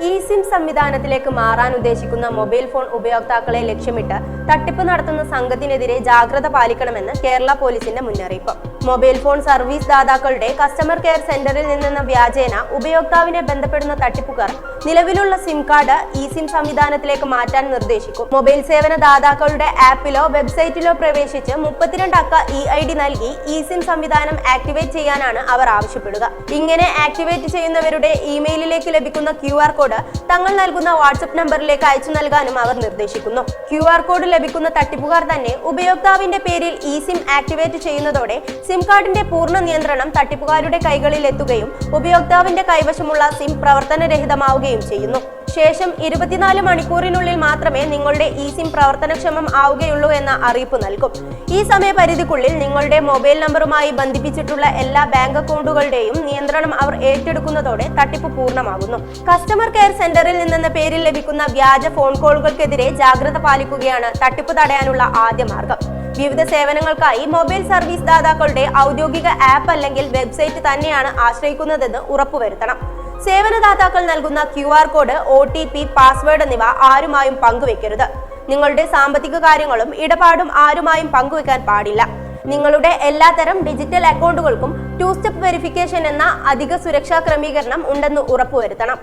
ESIM സംവിധാനത്തിലേക്ക് മാറാൻ ഉദ്ദേശിക്കുന്ന മൊബൈൽ ഫോൺ ഉപയോക്താക്കളെ ലക്ഷ്യമിട്ട് തട്ടിപ്പ് നടത്തുന്ന സംഘത്തിനെതിരെ ജാഗ്രത പാലിക്കണമെന്ന് കേരള പോലീസിന്റെ മുന്നറിയിപ്പ്. മൊബൈൽ ഫോൺ സർവീസ് ദാതാക്കളുടെ കസ്റ്റമർ കെയർ സെന്ററിൽ നിന്നെന്ന വ്യാജേന ഉപയോക്താവിനെ ബന്ധപ്പെടുന്ന തട്ടിപ്പുകാർ നിലവിലുള്ള സിം കാർഡ് ഇ-സിം സംവിധാനത്തിലേക്ക് മാറ്റാൻ നിർദ്ദേശിക്കും. മൊബൈൽ സേവന ദാതാക്കളുടെ ആപ്പിലോ വെബ്സൈറ്റിലോ പ്രവേശിച്ച് 32 അക്ക eID നൽകി ഇ-സിം സംവിധാനം ആക്ടിവേറ്റ് ചെയ്യാനാണ് അവർ ആവശ്യപ്പെടുക. ഇങ്ങനെ ആക്ടിവേറ്റ് ചെയ്യുന്നവരുടെ ഇമെയിലിലേക്ക് ലഭിക്കുന്ന QR കോഡ് തങ്ങൾ നൽകുന്ന വാട്സ്ആപ്പ് നമ്പറിലേക്ക് അയച്ചു നൽകാനും അവർ നിർദ്ദേശിക്കുന്നു. QR കോഡ് ലഭിക്കുന്ന തട്ടിപ്പുകാർ തന്നെ ഉപയോക്താവിന്റെ പേരിൽ ഇ-സിം ആക്ടിവേറ്റ് ചെയ്യുന്നതോടെ സിം കാർഡിന്റെ പൂർണ്ണ നിയന്ത്രണം തട്ടിപ്പുകാരുടെ കൈകളിൽ എത്തുകയും ഉപയോക്താവിന്റെ കൈവശമുള്ള സിം പ്രവർത്തനരഹിതമാവുകയും ചെയ്യുന്നു. ശേഷം 24 മണിക്കൂറിനുള്ളിൽ മാത്രമേ നിങ്ങളുടെ ഇ-സിം പ്രവർത്തനക്ഷമം ആവുകയുള്ളൂ എന്ന അറിയിപ്പ് നൽകും. ഈ സമയപരിധിക്കുള്ളിൽ നിങ്ങളുടെ മൊബൈൽ നമ്പറുമായി ബന്ധിപ്പിച്ചിട്ടുള്ള എല്ലാ ബാങ്ക് അക്കൗണ്ടുകളുടെയും നിയന്ത്രണം അവർ ഏറ്റെടുക്കുന്നതോടെ തട്ടിപ്പ് പൂർണ്ണമാകുന്നു. കസ്റ്റമർ കെയർ സെന്ററിൽ നിന്നെന്ന പേരിൽ ലഭിക്കുന്ന വ്യാജ ഫോൺ കോളുകൾക്കെതിരെ ജാഗ്രത പാലിക്കുകയാണ് തട്ടിപ്പ് തടയാനുള്ള ആദ്യ മാർഗം. വിവിധ സേവനങ്ങൾക്കായി മൊബൈൽ സർവീസ് ദാതാക്കളുടെ ഔദ്യോഗിക ആപ്പ് അല്ലെങ്കിൽ വെബ്സൈറ്റ് തന്നെയാണ് ആശ്രയിക്കുന്നതെന്ന് ഉറപ്പുവരുത്തണം. സേവനദാതാക്കൾ നൽകുന്ന QR കോഡ്, OTP, പാസ്വേഡ് എന്നിവ ആരുമായും പങ്കുവെക്കരുത്. നിങ്ങളുടെ സാമ്പത്തിക കാര്യങ്ങളും ഇടപാടും ആരുമായും പങ്കുവെക്കാൻ പാടില്ല. നിങ്ങളുടെ എല്ലാത്തരം ഡിജിറ്റൽ അക്കൗണ്ടുകൾക്കും 2 സ്റ്റെപ്പ് വെരിഫിക്കേഷൻ എന്ന അധിക സുരക്ഷാ ക്രമീകരണം ഉണ്ടെന്ന് ഉറപ്പുവരുത്തണം.